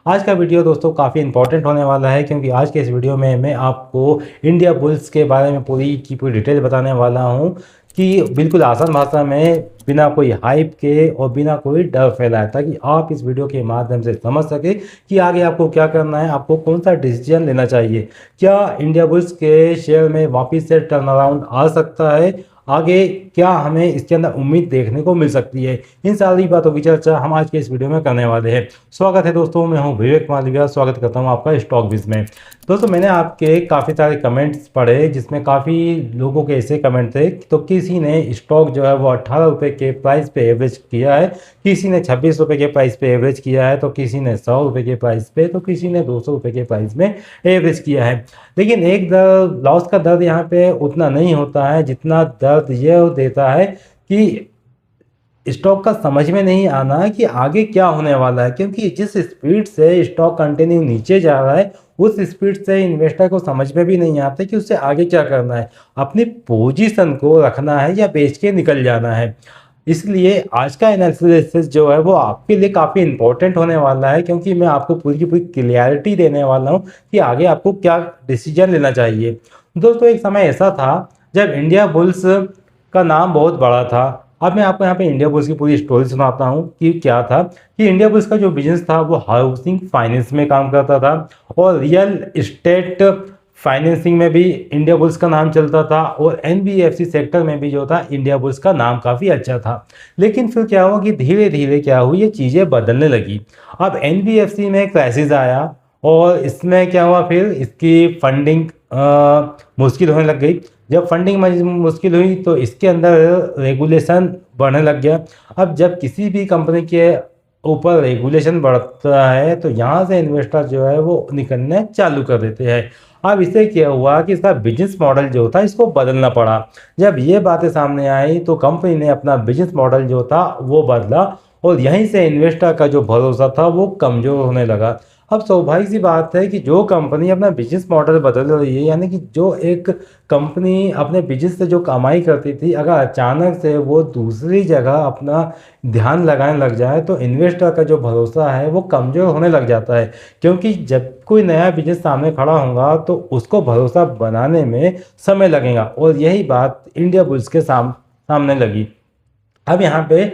आज का वीडियो दोस्तों काफ़ी इंपॉर्टेंट होने वाला है, क्योंकि आज के इस वीडियो में मैं आपको इंडिया बुल्स के बारे में पूरी की पूरी डिटेल बताने वाला हूं कि बिल्कुल आसान भाषा में, बिना कोई हाइप के और बिना कोई डर फैलाए, ताकि आप इस वीडियो के माध्यम से समझ सके कि आगे आपको क्या करना है, आपको कौन सा डिसीजन लेना चाहिए। क्या इंडिया बुल्स के शेयर में वापस से टर्न अराउंड आ सकता है, आगे क्या हमें इसके अंदर उम्मीद देखने को मिल सकती है, इन सारी बातों की चर्चा हम आज के इस वीडियो में करने वाले हैं। स्वागत है दोस्तों, मैं हूं विवेक मालविया, स्वागत करता हूं आपका स्टॉक बिज में। दोस्तों, मैंने आपके काफ़ी सारे कमेंट्स पढ़े, जिसमें काफ़ी लोगों के ऐसे कमेंट थे। तो किसी ने स्टॉक जो है वो 18 रुपये के प्राइस पे एवरेज किया है, किसी ने 26 रुपये के प्राइस पे एवरेज किया है, तो किसी ने 100 रुपये के प्राइस पे, तो किसी ने 200 रुपये के प्राइस में एवरेज किया है। लेकिन एक दर्द, लॉस का दर्द यहाँ पे उतना नहीं होता है जितना दर्द ये देता है कि स्टॉक का समझ में नहीं आना कि आगे क्या होने वाला है। क्योंकि जिस स्पीड से स्टॉक कंटिन्यू नीचे जा रहा है, उस स्पीड से इन्वेस्टर को समझ में भी नहीं आता कि उससे आगे क्या करना है, अपनी पोजीशन को रखना है या बेच के निकल जाना है। इसलिए आज का एनालिसिस जो है वो आपके लिए काफ़ी इंपॉर्टेंट होने वाला है, क्योंकि मैं आपको पूरी की पूरी क्लियरिटी देने वाला हूँ कि आगे आपको क्या डिसीजन लेना चाहिए। दोस्तों, एक समय ऐसा था जब इंडिया बुल्स का नाम बहुत बड़ा था। अब मैं आपको यहाँ पे इंडिया बुल्स की पूरी स्टोरी सुनाता हूँ कि क्या था। कि इंडिया बुल्स का जो बिजनेस था वो हाउसिंग फाइनेंस में काम करता था, और रियल इस्टेट फाइनेंसिंग में भी इंडिया बुल्स का नाम चलता था, और एनबीएफसी सेक्टर में भी जो था इंडिया बुल्स का नाम काफ़ी अच्छा था। लेकिन फिर क्या हुआ कि धीरे धीरे क्या हुई, ये चीज़ें बदलने लगी। अब एनबीएफसी में क्राइसिस आया, और इसमें क्या हुआ, फिर इसकी फंडिंग मुश्किल होने लग गई। जब फंडिंग मुश्किल हुई तो इसके अंदर रेगुलेशन बढ़ने लग गया। अब जब किसी भी कंपनी के ऊपर रेगुलेशन बढ़ता है तो यहाँ से इन्वेस्टर जो है वो निकलने चालू कर देते हैं। अब इससे क्या हुआ कि इसका बिजनेस मॉडल जो था इसको बदलना पड़ा। जब ये बातें सामने आई तो कंपनी ने अपना बिजनेस मॉडल जो था वो बदला, और यहीं से इन्वेस्टर का जो भरोसा था वो कमज़ोर होने लगा। अब स्वाभाविक सी बात है कि जो कंपनी अपना बिजनेस मॉडल बदल रही है, यानी कि जो एक कंपनी अपने बिजनेस से जो कमाई करती थी, अगर अचानक से वो दूसरी जगह अपना ध्यान लगाने लग जाए तो इन्वेस्टर का जो भरोसा है वो कमज़ोर होने लग जाता है। क्योंकि जब कोई नया बिजनेस सामने खड़ा होगा तो उसको भरोसा बनाने में समय लगेगा, और यही बात इंडिया बुल्स के सामने लगी। अब यहाँ पे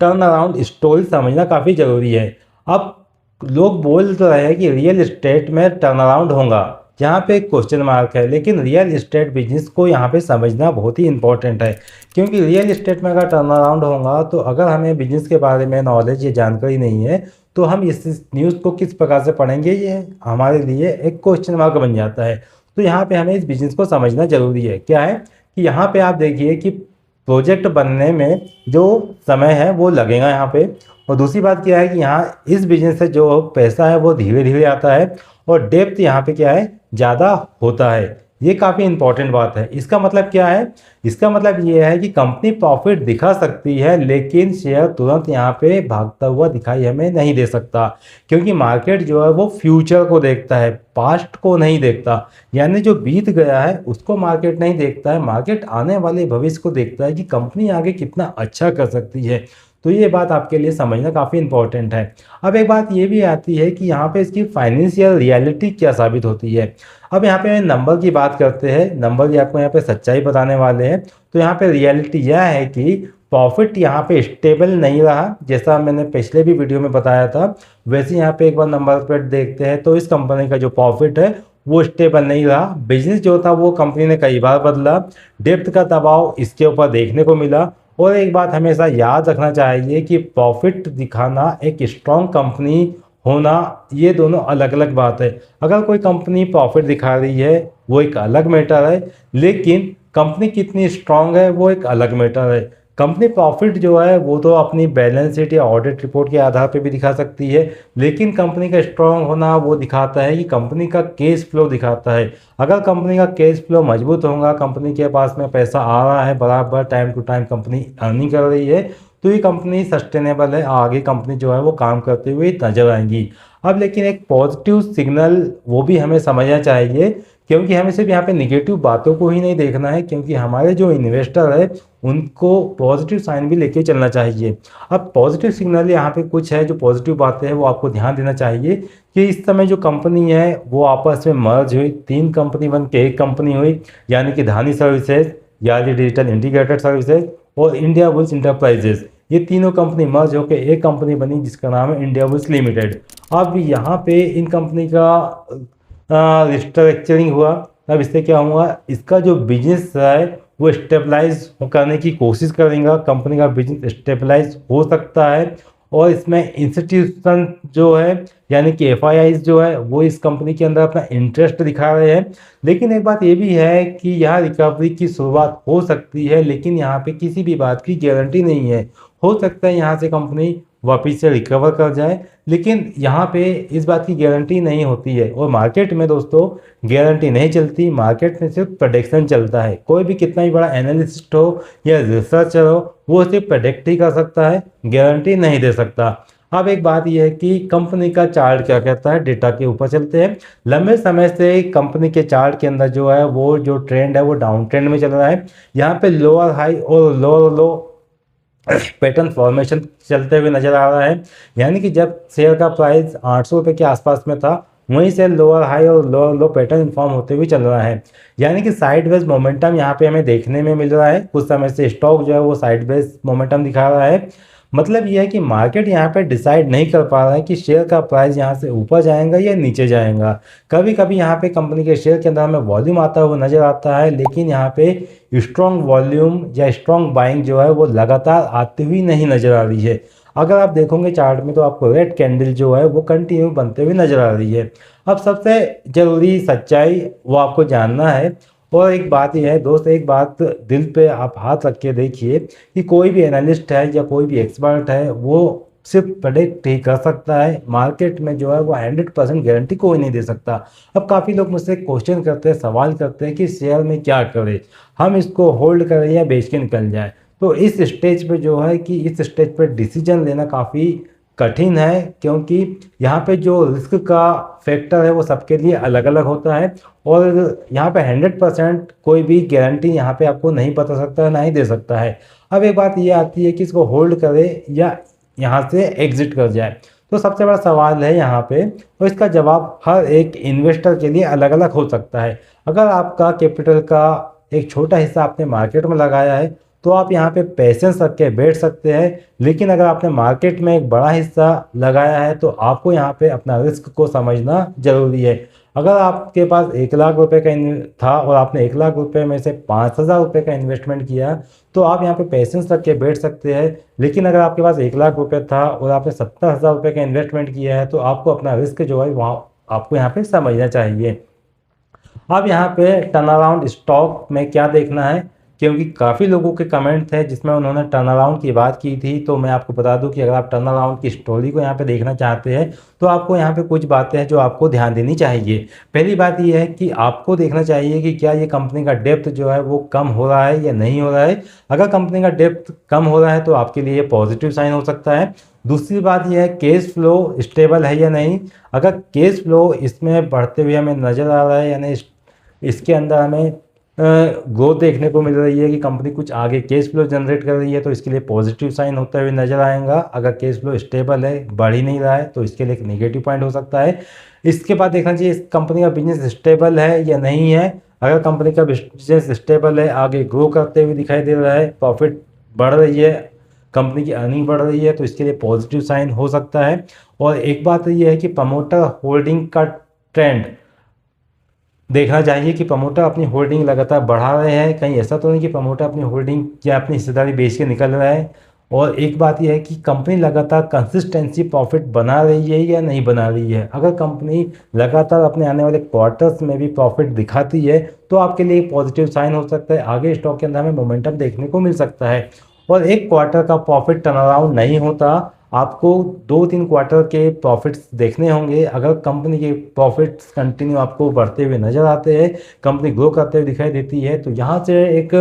टर्न अराउंड स्टोरी समझना काफ़ी ज़रूरी है। अब लोग बोल तो रहे हैं कि रियल इस्टेट में टर्न अराउंड होगा, यहाँ पे एक क्वेश्चन मार्क है। लेकिन रियल इस्टेट बिजनेस को यहाँ पे समझना बहुत ही इंपॉर्टेंट है, क्योंकि रियल इस्टेट में अगर टर्न अराउंड होगा तो अगर हमें बिजनेस के बारे में नॉलेज या जानकारी नहीं है तो हम इस न्यूज़ को किस प्रकार से पढ़ेंगे, ये हमारे लिए एक क्वेश्चन मार्क बन जाता है। तो यहाँ पे हमें इस बिजनेस को समझना जरूरी है। क्या है कि यहाँ पे आप देखिए कि प्रोजेक्ट बनने में जो समय है वो लगेगा यहाँ पे, और दूसरी बात क्या है कि यहाँ इस बिजनेस से जो पैसा है वो धीरे धीरे आता है, और डेप्थ यहाँ पे क्या है, ज़्यादा होता है। ये काफ़ी इंपॉर्टेंट बात है। इसका मतलब क्या है, इसका मतलब ये है कि कंपनी प्रॉफिट दिखा सकती है, लेकिन शेयर तुरंत यहाँ पे भागता हुआ दिखाई हमें नहीं दे सकता, क्योंकि मार्केट जो है वो फ्यूचर को देखता है, पास्ट को नहीं देखता। यानी जो बीत गया है उसको मार्केट नहीं देखता है, मार्केट आने वाले भविष्य को देखता है कि कंपनी आगे कितना अच्छा कर सकती है। तो ये बात आपके लिए समझना काफ़ी इंपॉर्टेंट है। अब एक बात ये भी आती है कि यहाँ पे इसकी फाइनेंशियल रियलिटी क्या साबित होती है। अब यहाँ पे नंबर की बात करते हैं, नंबर ही आपको यहाँ पे सच्चाई बताने वाले हैं। तो यहाँ पे रियलिटी यह है कि प्रॉफिट यहाँ पे स्टेबल नहीं रहा, जैसा मैंने पिछले भी वीडियो में बताया था। वैसे यहाँ पे एक बार नंबर पर देखते हैं तो इस कंपनी का जो प्रॉफिट है वो स्टेबल नहीं रहा। बिजनेस जो था वो कंपनी ने कई बार बदला, डेप्थ का दबाव इसके ऊपर देखने को मिला। और एक बात हमेशा याद रखना चाहिए कि प्रॉफिट दिखाना एक स्ट्रॉन्ग कंपनी होना, ये दोनों अलग अलग बात है। अगर कोई कंपनी प्रॉफिट दिखा रही है वो एक अलग मैटर है, लेकिन कंपनी कितनी स्ट्रांग है वो एक अलग मैटर है। कंपनी प्रॉफिट जो है वो तो अपनी बैलेंस शीट या ऑडिट रिपोर्ट के आधार पे भी दिखा सकती है, लेकिन कंपनी का स्ट्रांग होना वो दिखाता है कि कंपनी का कैश फ्लो दिखाता है। अगर कंपनी का कैश फ्लो मजबूत होगा, कंपनी के पास में पैसा आ रहा है बराबर, time to time company earning कर रही है, तो ये कंपनी सस्टेनेबल है, आगे कंपनी जो है वो काम करते हुए नजर आएंगी। अब लेकिन एक पॉजिटिव सिग्नल वो भी हमें समझना चाहिए क्योंकि हमें सिर्फ यहाँ पे निगेटिव बातों को ही नहीं देखना है, क्योंकि हमारे जो इन्वेस्टर है उनको पॉजिटिव साइन भी लेके चलना चाहिए। अब पॉजिटिव सिग्नल यहाँ पे कुछ है, जो पॉजिटिव बातें हैं वो आपको ध्यान देना चाहिए कि इस समय जो कंपनी है वो आपस में मर्ज हुई, 3 कंपनी बन के एक कंपनी हुई, यानी कि धानी सर्विसेज, यानी डिजिटल इंटीग्रेटेड सर्विसेज और इंडिया बुल्स इंटरप्राइजेज। ये तीनों कंपनी मर्ज होकर एक कंपनी बनी जिसका नाम है इंडिया बुल्स लिमिटेड। अब यहाँ पे इन कंपनी का रिस्ट्रक्चरिंग हुआ। अब इससे क्या हुआ, इसका जो बिजनेस है वो स्टेबलाइज करने की कोशिश करेंगे। कंपनी का बिजनेस स्टेबलाइज हो सकता है और इसमें इंस्टीट्यूशन जो है यानी कि एफआईआईज जो है वो इस कंपनी के अंदर अपना इंटरेस्ट दिखा रहे हैं। लेकिन एक बात ये भी है कि यहाँ रिकवरी की शुरुआत हो सकती है, लेकिन यहाँ पे किसी भी बात की गारंटी नहीं है। हो सकता है यहाँ से कंपनी वापस से रिकवर कर जाए, लेकिन यहाँ पे इस बात की गारंटी नहीं होती है। और मार्केट में दोस्तों गारंटी नहीं चलती, मार्केट में सिर्फ प्रेडिक्शन चलता है। कोई भी कितना ही बड़ा एनालिस्ट हो या रिसर्चर हो वो सिर्फ प्रेडिक्ट ही कर सकता है, गारंटी नहीं दे सकता। अब एक बात यह है कि कंपनी का चार्ट क्या कहता है, डेटा के ऊपर चलते हैं। लंबे समय से कंपनी के चार्ट के अंदर जो है वो जो ट्रेंड है वो डाउन ट्रेंड में चल रहा है। यहाँ पे लोअर हाई और लोअर लो पैटर्न फॉर्मेशन चलते हुए नजर आ रहा है, यानी कि जब शेयर का प्राइस 800 रुपये के आसपास में था वहीं से लोअर हाई और लोअर लो पैटर्न इन्फॉर्म होते हुए चल रहा है, यानी कि साइडवेज मोमेंटम यहाँ पे हमें देखने में मिल रहा है। कुछ समय से स्टॉक जो है वो साइडवेज मोमेंटम दिखा रहा है। मतलब यह है कि मार्केट यहाँ पे डिसाइड नहीं कर पा रहा है कि शेयर का प्राइस यहाँ से ऊपर जाएगा या नीचे जाएगा। कभी कभी यहाँ पे कंपनी के शेयर के अंदर हमें वॉल्यूम आता हुआ नजर आता है, लेकिन यहाँ पे स्ट्रॉन्ग वॉल्यूम या स्ट्रॉन्ग बाइंग जो है वो लगातार आती हुई नहीं नजर आ रही है। अगर आप देखोगे चार्ट में तो आपको रेड कैंडल जो है वो कंटिन्यू बनते हुए नजर आ रही है। अब सबसे जरूरी सच्चाई वो आपको जानना है। और एक बात यह है दोस्त, एक बात दिल पे आप हाथ रख के देखिए कि कोई भी एनालिस्ट है या कोई भी एक्सपर्ट है वो सिर्फ प्रेडिक्ट ही कर सकता है। मार्केट में जो है वो 100% गारंटी कोई नहीं दे सकता। अब काफ़ी लोग मुझसे क्वेश्चन करते हैं, सवाल करते हैं कि शेयर में क्या करें, हम इसको होल्ड करें या बेच के निकल जाए। तो इस स्टेज पे जो है कि इस स्टेज पे डिसीजन लेना काफ़ी कठिन है, क्योंकि यहाँ पे जो रिस्क का फैक्टर है वो सबके लिए अलग अलग होता है और यहाँ पे 100% कोई भी गारंटी यहाँ पे आपको नहीं बता सकता है, ना ही दे सकता है। अब एक बात ये आती है कि इसको होल्ड करे या यहाँ से एग्जिट कर जाए। तो सबसे बड़ा सवाल है यहाँ पे, और इसका जवाब हर एक इन्वेस्टर के लिए अलग अलग हो सकता है। अगर आपका कैपिटल का एक छोटा हिस्सा आपने मार्केट में लगाया है तो आप यहाँ पे पेशेंस रख के बैठ सकते हैं, लेकिन अगर आपने मार्केट में एक बड़ा हिस्सा लगाया है तो आपको यहाँ पे अपना रिस्क को समझना जरूरी है। अगर आपके पास 1 लाख रुपए का था और आपने 1 लाख रुपए में से 5,000 रुपये का इन्वेस्टमेंट किया तो आप यहाँ पे पेशेंस रख के बैठ सकते हैं। लेकिन अगर आपके पास 1 लाख रुपये था और आपने 70,000 रुपये का इन्वेस्टमेंट किया है तो आपको अपना रिस्क जो है वहाँ आपको यहाँ पे समझना चाहिए। अब यहाँ पे टर्न अराउंड स्टॉक में क्या देखना है, क्योंकि काफ़ी लोगों के कमेंट थे जिसमें उन्होंने टर्न अराउंड की बात की थी। तो मैं आपको बता दूं कि अगर आप टर्न अराउंड की स्टोरी को यहाँ पे देखना चाहते हैं तो आपको यहाँ पे कुछ बातें हैं जो आपको ध्यान देनी चाहिए। पहली बात ये है कि आपको देखना चाहिए कि क्या ये कंपनी का डेप्थ जो है वो कम हो रहा है या नहीं हो रहा है। अगर कंपनी का डेप्थ कम हो रहा है तो आपके लिए पॉजिटिव साइन हो सकता है। दूसरी बात यह है कैश फ्लो स्टेबल है या नहीं। अगर कैश फ्लो इसमें बढ़ते हुए हमें नज़र आ रहा है, यानी इसके अंदर हमें ग्रोथ देखने को मिल रही है कि कंपनी कुछ आगे कैश फ्लो जनरेट कर रही है, तो इसके लिए पॉजिटिव साइन होता हुए नजर आएगा। अगर कैश फ्लो स्टेबल है, बढ़ ही नहीं रहा है, तो इसके लिए एक नेगेटिव पॉइंट हो सकता है। इसके बाद देखना चाहिए इस कंपनी का बिजनेस स्टेबल है या नहीं है। अगर कंपनी का बिजनेस स्टेबल है, आगे ग्रो करते हुए दिखाई दे रहा है, प्रॉफिट बढ़ रही है, कंपनी की अर्निंग बढ़ रही है, तो इसके लिए पॉजिटिव साइन हो सकता है। और एक बात ये है कि प्रमोटर होल्डिंग का ट्रेंड देखना चाहिए कि प्रमोटर अपनी होल्डिंग लगातार बढ़ा रहे हैं। कहीं ऐसा तो नहीं कि प्रमोटर अपनी होल्डिंग या अपनी हिस्सेदारी बेच के निकल रहा है। और एक बात यह है कि कंपनी लगातार कंसिस्टेंसी प्रॉफिट बना रही है या नहीं बना रही है। अगर कंपनी लगातार अपने आने वाले क्वार्टर्स में भी प्रॉफिट दिखाती है तो आपके लिए पॉजिटिव साइन हो सकता है, आगे स्टॉक के अंदर हमें मोमेंटम देखने को मिल सकता है। और एक क्वार्टर का प्रॉफिट टर्न अराउंड नहीं होता, आपको 2-3 क्वार्टर के प्रॉफिट्स देखने होंगे। अगर कंपनी के प्रॉफिट्स कंटिन्यू आपको बढ़ते हुए नजर आते हैं, कंपनी ग्रो करते हुए दिखाई देती है, तो यहाँ से एक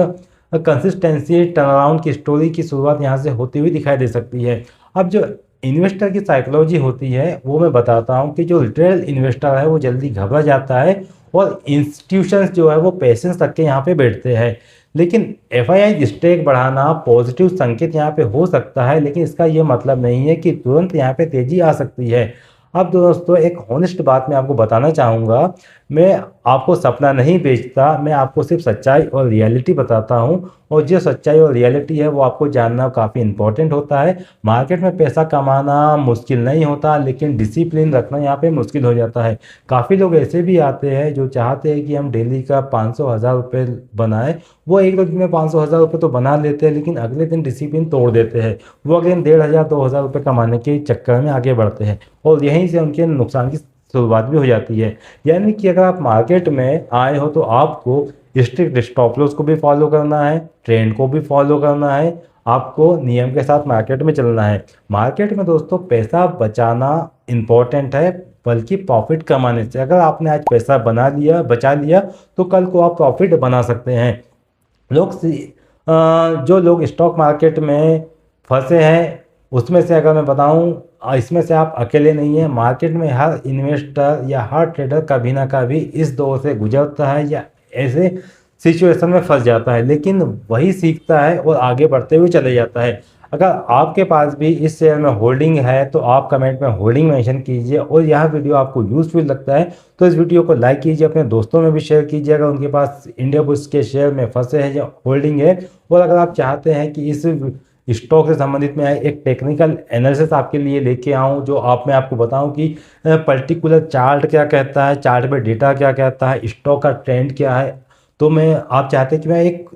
कंसिस्टेंसी टर्न अराउंड की स्टोरी की शुरुआत यहाँ से होती हुई दिखाई दे सकती है। अब जो इन्वेस्टर की साइकोलॉजी होती है वो मैं बताता हूँ कि जो रिटेल इन्वेस्टर है वो जल्दी घबरा जाता है और इंस्टीट्यूशंस जो है वो पेशेंस रख के यहाँ पे बैठते हैं। लेकिन एफआईआई स्टेक बढ़ाना पॉजिटिव संकेत यहाँ पे हो सकता है, लेकिन इसका ये मतलब नहीं है कि तुरंत यहाँ पे तेजी आ सकती है। अब दोस्तों एक हॉनेस्ट बात मैं आपको बताना चाहूँगा, मैं आपको सपना नहीं बेचता, मैं आपको सिर्फ सच्चाई और रियलिटी बताता हूँ, और जो सच्चाई और रियलिटी है वो आपको जानना काफ़ी इंपॉर्टेंट होता है। मार्केट में पैसा कमाना मुश्किल नहीं होता, लेकिन डिसिप्लिन रखना यहाँ पे मुश्किल हो जाता है। काफ़ी लोग ऐसे भी आते हैं जो चाहते हैं कि हम डेली का 500-1000 रुपये बनाएं। वो एक दो दिन में 500-1000 रुपये तो बना लेते हैं, लेकिन अगले दिन डिसिप्लिन तोड़ देते हैं। वो अगले दिन 1500-2000 रुपये कमाने के चक्कर में आगे बढ़ते हैं, और यहीं से उनके नुकसान की शुरुआत भी हो जाती है। यानी कि अगर आप मार्केट में आए हो तो आपको स्ट्रिक्ट स्टॉप लॉस को भी फॉलो करना है, ट्रेंड को भी फॉलो करना है, आपको नियम के साथ मार्केट में चलना है। मार्केट में दोस्तों पैसा बचाना इम्पोर्टेंट है, बल्कि प्रॉफिट कमाने से। अगर आपने आज पैसा बचा लिया तो कल को आप प्रॉफिट बना सकते हैं। जो लोग स्टॉक मार्केट में फंसे हैं उसमें से अगर मैं बताऊं, इसमें से आप अकेले नहीं हैं। मार्केट में हर इन्वेस्टर या हर ट्रेडर कभी ना कभी इस दौर से गुजरता है या ऐसे सिचुएशन में फंस जाता है, लेकिन वही सीखता है और आगे बढ़ते हुए चले जाता है। अगर आपके पास भी इस शेयर में होल्डिंग है तो आप कमेंट में होल्डिंग मेंशन कीजिए, और यह वीडियो आपको यूजफुल लगता है तो इस वीडियो को लाइक कीजिए, अपने दोस्तों में भी शेयर कीजिए अगर उनके पास इंडिया बुल्स के शेयर में फंसे हैं या होल्डिंग है। और अगर आप चाहते हैं कि इस स्टॉक से संबंधित मैं एक टेक्निकल एनालिसिस आपके लिए लेके आऊँ, जो मैं आपको बताऊं कि पर्टिकुलर चार्ट क्या कहता है, चार्ट पे डेटा क्या कहता है, स्टॉक का ट्रेंड क्या है, तो आप चाहते हैं कि मैं एक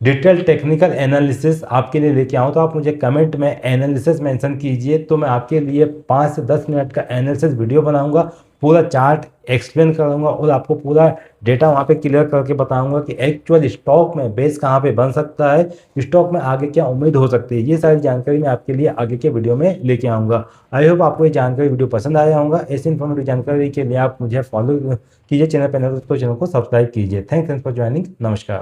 डिटेल टेक्निकल एनालिसिस आपके लिए लेके आऊँ, तो आप मुझे कमेंट में एनालिसिस मेंशन कीजिए, तो मैं आपके लिए 5 से 10 मिनट का एनालिसिस वीडियो बनाऊंगा, पूरा चार्ट एक्सप्लेन करूंगा और आपको पूरा डेटा वहाँ पे क्लियर करके बताऊंगा कि एक्चुअल स्टॉक में बेस कहाँ पे बन सकता है, स्टॉक में आगे क्या उम्मीद हो सकती है। ये सारी जानकारी मैं आपके लिए आगे के वीडियो में लेके आऊँगा। आई होप आपको ये जानकारी वीडियो पसंद आया होगा। ऐसी इन्फॉर्मेटिव जानकारी के लिए आप मुझे फॉलो कीजिए, चैनल पर नए तो चैनल को सब्सक्राइब कीजिए। Thanks for joining. नमस्कार।